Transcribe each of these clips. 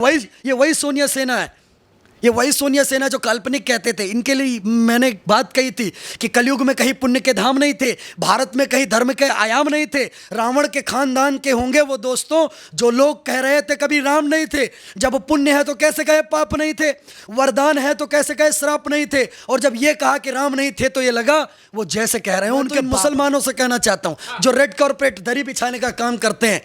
वही सोनिया सेना है, ये वही सोनिया सेना जो काल्पनिक कहते थे। इनके लिए मैंने एक बात कही थी कि कलयुग में कहीं पुण्य के धाम नहीं थे, भारत में कहीं धर्म के आयाम नहीं थे। रावण के खानदान के होंगे वो दोस्तों जो लोग कह रहे थे कभी राम नहीं थे। जब पुण्य है तो कैसे कहे पाप नहीं थे, वरदान है तो कैसे कहे श्राप नहीं थे। और जब ये कहा कि राम नहीं थे तो ये लगा वो जैसे कह रहे हैं। उनके मुसलमानों से कहना चाहता हूँ जो रेड कॉर्पोरेट दरी बिछाने का काम करते हैं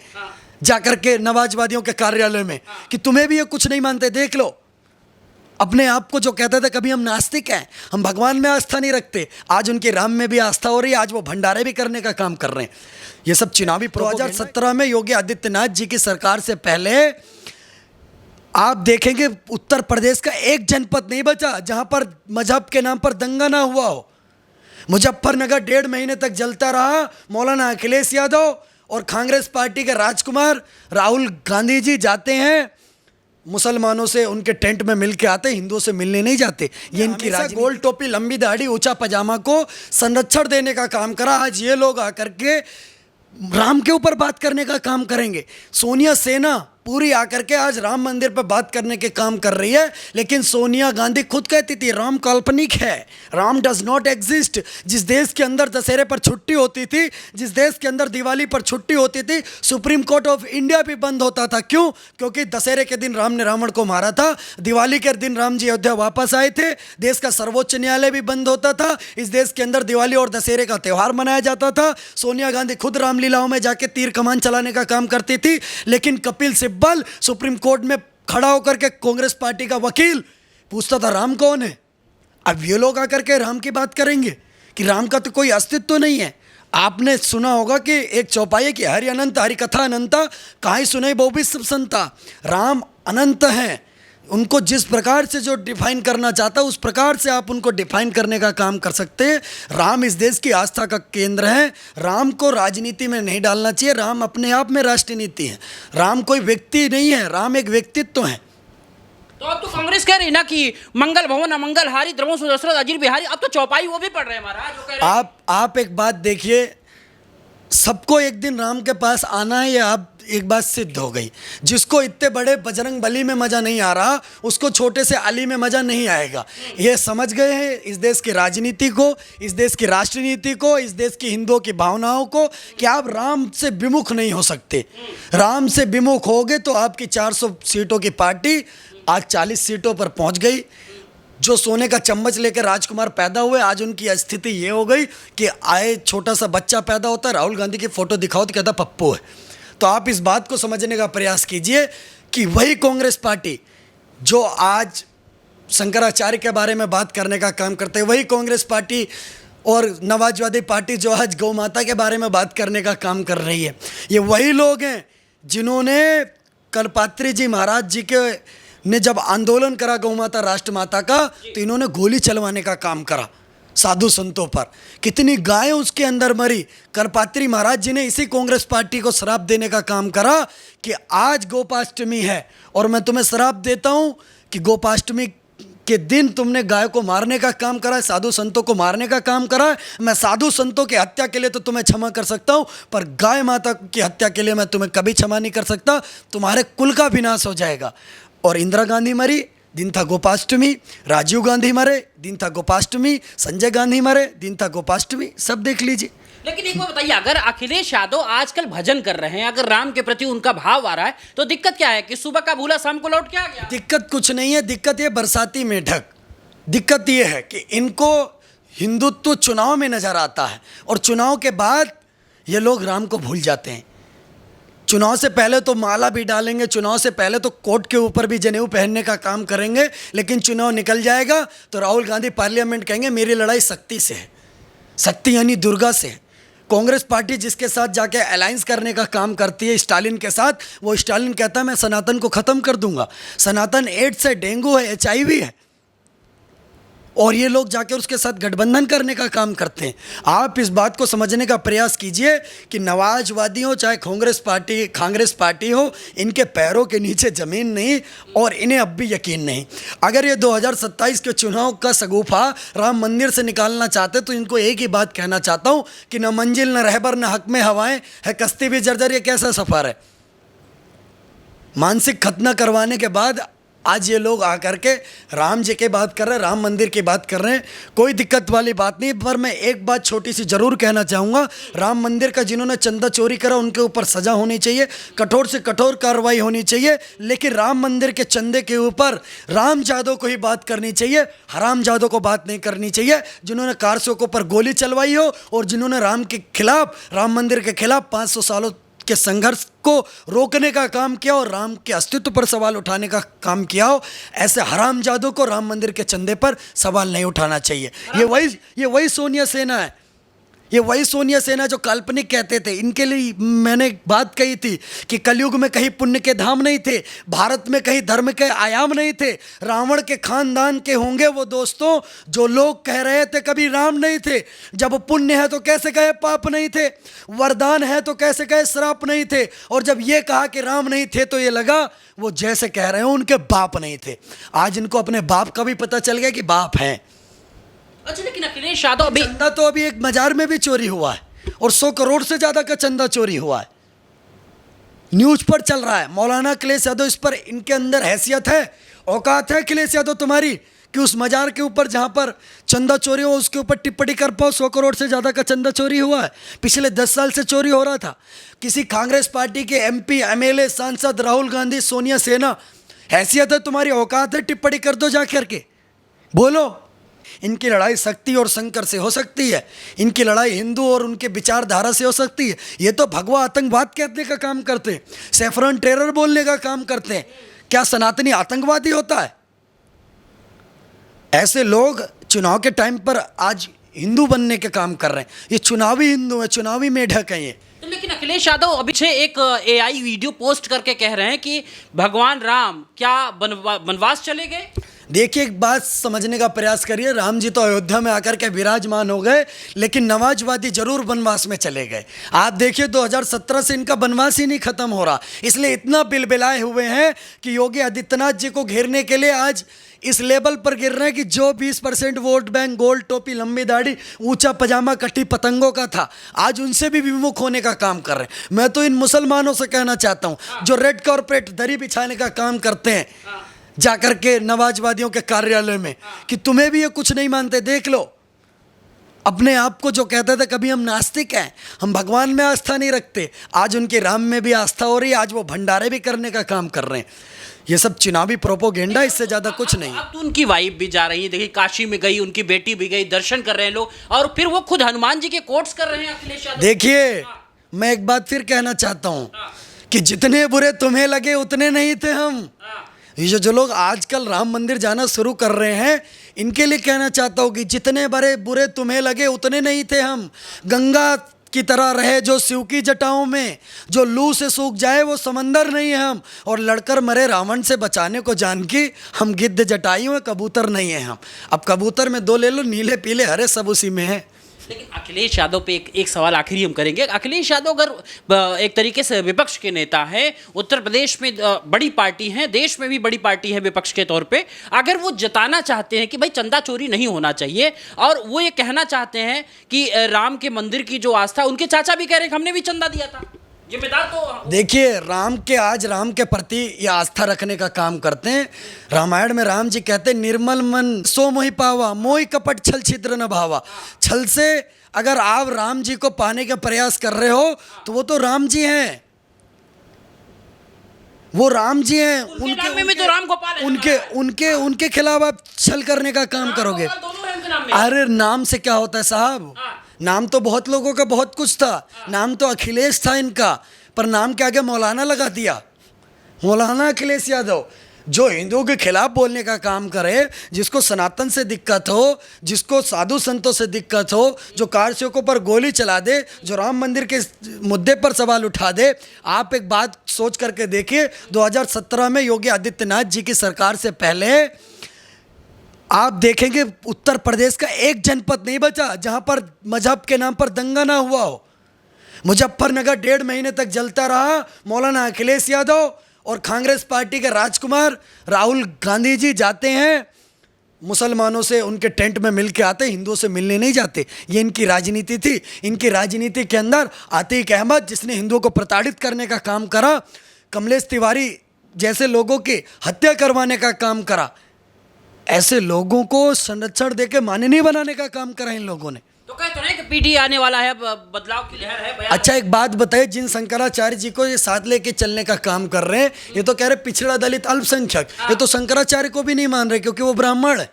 जाकर के नवाजवादियों के कार्यालय में, कि तुम्हें भी ये कुछ नहीं मानते। देख लो अपने आप को जो कहते थे कभी हम नास्तिक हैं, हम भगवान में आस्था नहीं रखते, आज उनके राम में भी आस्था हो रही है, आज वो भंडारे भी करने का काम कर रहे हैं। ये सब चुनावी 2017 में योगी आदित्यनाथ जी की सरकार से पहले आप देखेंगे उत्तर प्रदेश का एक जनपद नहीं बचा जहां पर मजहब के नाम पर दंगा ना हुआ हो। मुजफ्फरनगर 1.5 महीने तक जलता रहा। मौलाना अखिलेश यादव और कांग्रेस पार्टी के राजकुमार राहुल गांधी जी जाते हैं मुसलमानों से, उनके टेंट में मिल के आते, हिंदुओं से मिलने नहीं जाते। ये इनकी गोल टोपी, लंबी दाढ़ी, ऊंचा पजामा को संरक्षण देने का काम करा। आज ये लोग आकर के राम के ऊपर बात करने का काम करेंगे। सोनिया सेना पूरी आकर के आज राम मंदिर पर बात करने के काम कर रही है, लेकिन सोनिया गांधी खुद कहती थी राम काल्पनिक है, राम डज नॉट एग्जिस्ट। जिस देश के अंदर दशहरे पर छुट्टी होती थी, जिस देश के अंदर दिवाली पर छुट्टी होती थी, सुप्रीम कोर्ट ऑफ इंडिया भी बंद होता था। क्यों? क्योंकि दशहरे के दिन राम ने रावण को मारा था, दिवाली के दिन राम जी अयोध्या वापस आए थे। देश का सर्वोच्च न्यायालय भी बंद होता था। इस देश के अंदर दिवाली और दशहरे का त्यौहार मनाया जाता था। सोनिया गांधी खुद रामलीलाओं में जाके तीर कमान चलाने का काम करती थी, लेकिन कपिल सिब्बल सुप्रीम कोर्ट में खड़ा होकर के कांग्रेस पार्टी का वकील पूछता था राम कौन है। अब ये लोग आकर के राम की बात करेंगे कि राम का तो कोई अस्तित्व तो नहीं है। आपने सुना होगा कि एक चौपाई की हरि अनंत हरि कथा अनंता कहीं सुनाई बहु भी सब संता। राम अनंत हैं, उनको जिस प्रकार से जो डिफाइन करना चाहता है उस प्रकार से आप उनको डिफाइन करने का काम कर सकते हैं। राम इस देश की आस्था का केंद्र है। राम को राजनीति में नहीं डालना चाहिए। राम अपने आप में राष्ट्रीय नीति है। राम कोई व्यक्ति नहीं है, राम एक व्यक्तित्व है। तो अब तो कांग्रेस कह रही ना कि मंगल भवन अमंगल हारी, द्रवों सुदशरथ अजीर बिहारी। अब तो चौपाई वो भी पढ़ रहे हैं महाराज, वो कह रहे हैं। आप एक बात देखिए, सबको एक दिन राम के पास आना है, ये आप एक बात सिद्ध हो गई। जिसको इतने बड़े बजरंग बली में मजा नहीं आ रहा उसको छोटे से अली में मजा नहीं आएगा। ये समझ गए हैं इस देश की राजनीति को, इस देश की राष्ट्रनीति को, इस देश की हिंदुओं की भावनाओं को, कि आप राम से विमुख नहीं हो सकते। राम से विमुख होगे तो आपकी 400 सीटों की पार्टी आज 40 सीटों पर पहुंच गई। जो सोने का चम्मच लेकर राजकुमार पैदा हुए, आज उनकी स्थिति ये हो गई कि आए छोटा सा बच्चा पैदा होता है, राहुल गांधी की फोटो दिखाओ तो कहता पप्पू है। तो आप इस बात को समझने का प्रयास कीजिए कि वही कांग्रेस पार्टी जो आज शंकराचार्य के बारे में बात करने का काम करते हैं, वही कांग्रेस पार्टी और नवाजवादी पार्टी जो आज गौ माता के बारे में बात करने का काम कर रही है, ये वही लोग हैं जिन्होंने कलपात्री जी महाराज जी के ने जब आंदोलन करा गौ माता राष्ट्र माता का, तो इन्होंने गोली चलवाने का काम करा साधु संतों पर। कितनी गायें उसके अंदर मरी। करपात्री महाराज जी ने इसी कांग्रेस पार्टी को श्राप देने का काम करा कि आज गोपाष्टमी है और मैं तुम्हें श्राप देता हूं कि गोपाष्टमी के दिन तुमने गाय को मारने का काम करा है, साधु संतों को मारने का काम करा है। मैं साधु संतों की हत्या के लिए तो तुम्हें क्षमा कर सकता हूं, पर गाय माता की हत्या के लिए मैं तुम्हें कभी क्षमा नहीं कर सकता। तुम्हारे कुल का विनाश हो जाएगा। और इंदिरा गांधी मरी, दिन था गोपाष्टमी। राजीव गांधी मरे, दिन था गोपाष्टमी। संजय गांधी मरे, दिन था गोपाष्टमी। सब देख लीजिए। लेकिन एक बात बताइए, अगर अखिलेश यादव आजकल भजन कर रहे हैं, अगर राम के प्रति उनका भाव आ रहा है, तो दिक्कत क्या है कि सुबह का भूला शाम को लौट के आ गया? दिक्कत कुछ नहीं है, दिक्कत ये बरसाती मेढक। दिक्कत ये है कि इनको हिंदुत्व चुनाव में नजर आता है और चुनाव के बाद ये लोग राम को भूल जाते हैं। चुनाव से पहले तो माला भी डालेंगे, चुनाव से पहले तो कोट के ऊपर भी जनेऊ पहनने का काम करेंगे, लेकिन चुनाव निकल जाएगा तो राहुल गांधी पार्लियामेंट कहेंगे मेरी लड़ाई शक्ति से है। शक्ति यानी दुर्गा से है। कांग्रेस पार्टी जिसके साथ जाके अलायंस करने का काम करती है स्टालिन के साथ, वो स्टालिन कहता है मैं सनातन को ख़त्म कर दूंगा। सनातन एड्स है, डेंगू है, HIV है, और ये लोग जाके उसके साथ गठबंधन करने का काम करते हैं। आप इस बात को समझने का प्रयास कीजिए कि नवाजवादी हो चाहे कांग्रेस पार्टी हो, इनके पैरों के नीचे ज़मीन नहीं और इन्हें अब भी यकीन नहीं। अगर ये 2027 के चुनाव का शगुफा राम मंदिर से निकालना चाहते तो इनको एक ही बात कहना चाहता हूँ कि न मंजिल न रहबर न हक में हवाएं है, कश्ती भी जर्जर, ये कैसा सफ़र है। मानसिक खतना करवाने के बाद आज ये लोग आकर के राम जी की बात कर रहे हैं, राम मंदिर की बात कर रहे हैं। कोई दिक्कत वाली बात नहीं, पर मैं एक बात छोटी सी जरूर कहना चाहूँगा। राम मंदिर का जिन्होंने चंदा चोरी करा उनके ऊपर सज़ा होनी चाहिए, कठोर से कठोर कार्रवाई होनी चाहिए। लेकिन राम मंदिर के चंदे के ऊपर राम जादव को ही बात करनी चाहिए, हराम जादव को बात नहीं करनी चाहिए, जिन्होंने कारसेवकों के ऊपर गोली चलवाई हो और जिन्होंने राम के खिलाफ, राम मंदिर के खिलाफ 500 सालों के संघर्ष को रोकने का काम किया और राम के अस्तित्व पर सवाल उठाने का काम किया हो। ऐसे हराम जादू को राम मंदिर के चंदे पर सवाल नहीं उठाना चाहिए। ये वही सोनिया सेना है, ये वही सोनिया सेना जो काल्पनिक कहते थे। इनके लिए मैंने बात कही थी कि कलयुग में कहीं पुण्य के धाम नहीं थे, भारत में कहीं धर्म के आयाम नहीं थे। रावण के खानदान के होंगे वो दोस्तों जो लोग कह रहे थे कभी राम नहीं थे। जब पुण्य है तो कैसे कहे पाप नहीं थे, वरदान है तो कैसे कहे श्राप नहीं थे। और जब ये कहा कि राम नहीं थे तो ये लगा वो जैसे कह रहे हो उनके बाप नहीं थे। आज इनको अपने बाप का भी पता चल गया कि बाप हैं। अच्छा, लेकिन अखिलेश यादव अभी चंदा तो अभी एक मजार में भी चोरी हुआ है और 100 करोड़ से ज्यादा का चंदा चोरी हुआ है, न्यूज पर चल रहा है। मौलाना अखिलेश यादव, इस पर इनके अंदर हैसियत है, औकात है अखिलेश यादव तुम्हारी कि उस मजार के ऊपर जहां पर चंदा चोरी हो उसके ऊपर टिप्पणी कर पाओ। 100 करोड़ से ज़्यादा का चंदा चोरी हुआ है, पिछले 10 साल से चोरी हो रहा था। किसी कांग्रेस पार्टी के MP, MLA, सांसद राहुल गांधी, सोनिया सेना, हैसियत है तुम्हारी, औकात है, टिप्पणी कर दो जा करके, बोलो। इनकी लड़ाई शक्ति और शंकर से हो सकती है, इनकी लड़ाई हिंदू और उनके विचारधारा से हो सकती है। ये तो भगवा आतंकवाद कहने का काम करते हैं, सैफरन टेरर बोलने का काम करते हैं। क्या सनातनी आतंकवादी होता है? ऐसे लोग चुनाव के टाइम पर आज हिंदू बनने के काम कर रहे हैं। ये चुनावी हिंदू है, चुनावी मेढक है ये। लेकिन अखिलेश यादव अभी से एक AI वीडियो पोस्ट करके कह रहे हैं कि भगवान राम क्या वनवास चले गए। देखिए, एक बात समझने का प्रयास करिए, राम जी तो अयोध्या में आकर के विराजमान हो गए, लेकिन नमाजवादी जरूर वनवास में चले गए। आप देखिए 2017 से इनका वनवास ही नहीं खत्म हो रहा, इसलिए इतना बिलबिलाए हुए हैं कि योगी आदित्यनाथ जी को घेरने के लिए आज इस लेवल पर गिर रहे हैं कि जो 20% वोट बैंक, गोल टोपी, लंबी दाढ़ी, ऊंचा पजामा, कटी पतंगों का था, आज उनसे भी विमुख होने का काम कर रहे हैं। मैं तो इन मुसलमानों से कहना चाहता हूं जो रेड कॉर्पोरेट दरी बिछाने का काम करते हैं जाकर के नवाजवादियों के कार्यालय में, कि तुम्हें भी ये कुछ नहीं मानते। देख लो, अपने आप को जो कहते थे कभी हम नास्तिक हैं, हम भगवान में आस्था नहीं रखते, आज उनके राम में भी आस्था हो रही है, आज वो भंडारे भी करने का काम कर रहे हैं। ये सब चुनावी प्रोपोगेंडा, इससे ज़्यादा कुछ नहीं। अब तो उनकी वाइफ भी जा रही है, देखिए काशी में गई, उनकी बेटी भी गई, दर्शन कर रहे हैं लोग, और फिर वो खुद हनुमान जी के कोट्स कर रहे हैं अखिलेश यादव। देखिए, मैं एक बात फिर कहना चाहता हूँ कि जितने बुरे तुम्हें लगे उतने नहीं थे हम। ये जो लोग आजकल राम मंदिर जाना शुरू कर रहे हैं, इनके लिए कहना चाहता हूँ कि जितने बड़े बुरे तुम्हें लगे उतने नहीं थे हम। गंगा की तरह रहे जो शिव की जटाओं में, जो लू से सूख जाए वो समंदर नहीं है हम, और लड़कर मरे रावण से बचाने को जान की हम गिद्ध जटाइयों में कबूतर नहीं है हम। अब कबूतर में 2 ले लो, नीले पीले हरे सब उसी में है। लेकिन अखिलेश यादव पे एक सवाल आखिरी हम करेंगे। अखिलेश यादव अगर एक तरीके से विपक्ष के नेता हैं, उत्तर प्रदेश में बड़ी पार्टी है, देश में भी बड़ी पार्टी है विपक्ष के तौर पे, अगर वो जताना चाहते हैं कि भाई चंदा चोरी नहीं होना चाहिए, और वो ये कहना चाहते हैं कि राम के मंदिर की जो आस्था, उनके चाचा भी कह रहे हैं कि हमने भी चंदा दिया था, जिम्मेदार तो। देखिए, आज राम के प्रति ये आस्था रखने का काम करते हैं। रामायण में राम जी कहते हैं, निर्मल मन सो मोहि पावा, मोहि कपट छल छिद्र न भावा। छल से अगर आप राम जी को पाने का प्रयास कर रहे हो तो वो तो राम जी हैं, वो राम जी हैं। उनके खिलाफ आप छल करने का काम करोगे। अरे नाम से क्या होता है साहब, नाम तो बहुत लोगों का बहुत कुछ था, नाम तो अखिलेश था इनका, पर नाम के आगे मौलाना लगा दिया। मौलाना अखिलेश यादव जो हिंदुओं के खिलाफ बोलने का काम करे, जिसको सनातन से दिक्कत हो, जिसको साधु संतों से दिक्कत हो, जो कारसेवकों पर गोली चला दे, जो राम मंदिर के मुद्दे पर सवाल उठा दे। आप एक बात सोच करके देखिए, 2017 में योगी आदित्यनाथ जी की सरकार से पहले आप देखेंगे उत्तर प्रदेश का एक जनपद नहीं बचा जहां पर मजहब के नाम पर दंगा ना हुआ हो। मुजफ्फरनगर 1.5 महीने तक जलता रहा। मौलाना अखिलेश यादव और कांग्रेस पार्टी के राजकुमार राहुल गांधी जी जाते हैं, मुसलमानों से उनके टेंट में मिल के आते, हिंदुओं से मिलने नहीं जाते। ये इनकी राजनीति थी। इनकी राजनीति के अंदर आतिक अहमद, जिसने हिंदुओं को प्रताड़ित करने का काम करा, कमलेश तिवारी जैसे लोगों की हत्या करवाने का काम करा, ऐसे लोगों को संरक्षण देके माननीय बनाने का काम करा इन लोगों ने। तो कह तो रहे हैं कि पीढ़ी आने वाला है, बदलाव की लहर है, बयान अच्छा एक बात बताइए, जिन शंकराचार्य जी को ये साथ लेके चलने का काम कर रहे हैं, ये तो कह रहे पिछड़ा दलित अल्पसंख्यक, ये तो शंकराचार्य को भी नहीं मान रहे क्योंकि वो ब्राह्मण है।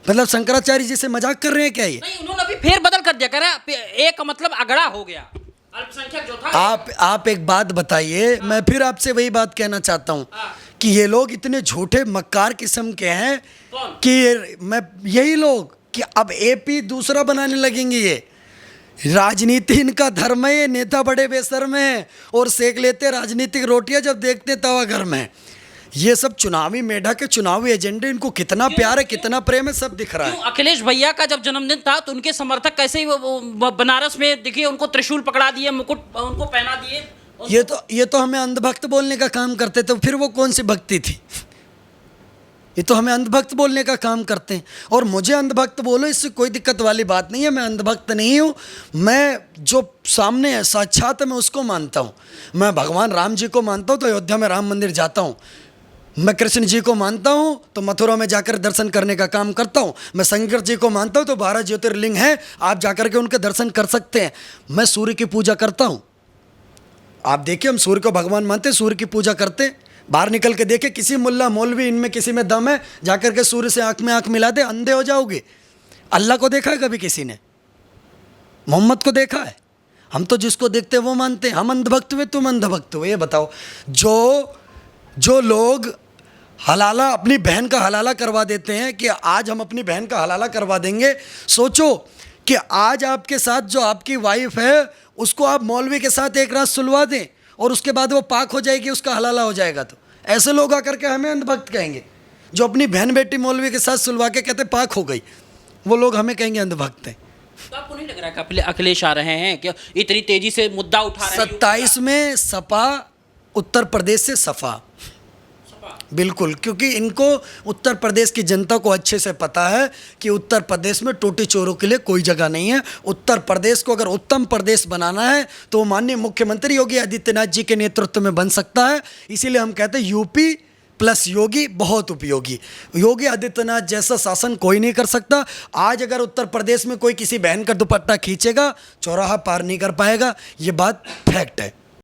मतलब शंकराचार्य जी से मजाक कर रहे हैं क्या ये? नहीं, उन्होंने अभी फेर बदल कर दिया, कह रहे हैं एक मतलब अगड़ा हो गया, अल्पसंख्यक जो था। आप एक बात बताइए, मैं फिर आपसे वही बात कहना चाहता हूँ कि ये लोग इतने झूठे मक्कार किस्म के हैं कौन? कि मैं यही लोग कि अब एपी दूसरा बनाने लगेंगे। ये राजनीति इनका धर्म है, ये नेता बड़े बेशर्म हैं और सेक लेते राजनीतिक रोटियां जब देखते तवा घर में। ये सब चुनावी मेढक के चुनावी एजेंडे, इनको कितना प्यार है कितना प्रेम है सब दिख रहा है। अखिलेश भैया का जब जन्मदिन था तो उनके समर्थक कैसे ही वो बनारस में देखिए उनको त्रिशूल पकड़ा दिए, मुकुट उनको पहना दिए। ये तो हमें अंधभक्त बोलने का काम करते, तो फिर वो कौन सी भक्ति थी? ये तो हमें अंधभक्त बोलने का काम करते हैं। और मुझे अंधभक्त बोलो, इससे कोई दिक्कत वाली बात नहीं है, मैं अंधभक्त नहीं हूँ। मैं जो सामने है साक्षात मैं उसको मानता हूँ। मैं भगवान राम जी को मानता हूँ तो अयोध्या में राम मंदिर जाता हूँ। मैं कृष्ण जी को मानता हूँ तो मथुरा में जाकर दर्शन करने का काम करता हूँ। मैं शंकर जी को मानता हूँ तो 12 ज्योतिर्लिंग हैं, आप जाकर के उनके दर्शन कर सकते हैं। मैं सूर्य की पूजा करता हूँ, आप देखिए हम सूर्य को भगवान मानते, सूर्य की पूजा करते। बाहर निकल के देखे किसी मुल्ला मौलवी इनमें किसी में दम है, जाकर के सूर्य से आंख में आंख मिला दे, अंधे हो जाओगे। अल्लाह को देखा है कभी किसी ने? मोहम्मद को देखा है? हम तो जिसको देखते वो मानते हैं। हम अंधभक्त हुए, तुम अंधभक्त हुए? ये बताओ। जो लोग हलाला अपनी बहन का हलाला करवा देते हैं कि आज हम अपनी बहन का हलाला करवा देंगे, सोचो कि आज आपके साथ जो आपकी वाइफ है उसको आप मौलवी के साथ एक रात सुलवा दें और उसके बाद वो पाक हो जाएगी, उसका हलाला हो जाएगा। तो ऐसे लोग आकर के हमें अंधभक्त कहेंगे। जो अपनी बहन बेटी मौलवी के साथ सुलवा के कहते पाक हो गई, वो लोग हमें कहेंगे अंधभक्त हैं। तो आपको नहीं लग रहा कि अखिलेश आ रहे हैं कि इतनी तेजी से मुद्दा उठा रहे हैं? 27 में सपा, उत्तर प्रदेश से सफा, बिल्कुल। क्योंकि इनको उत्तर प्रदेश की जनता को अच्छे से पता है कि उत्तर प्रदेश में टोटी चोरों के लिए कोई जगह नहीं है। उत्तर प्रदेश को अगर उत्तम प्रदेश बनाना है तो माननीय मुख्यमंत्री योगी आदित्यनाथ जी के नेतृत्व में बन सकता है। इसीलिए हम कहते हैं यूपी प्लस योगी बहुत उपयोगी। योगी आदित्यनाथ जैसा शासन कोई नहीं कर सकता। आज अगर उत्तर प्रदेश में कोई किसी बहन का दुपट्टा खींचेगा, चौराहा पार नहीं कर पाएगा, ये बात फैक्ट है।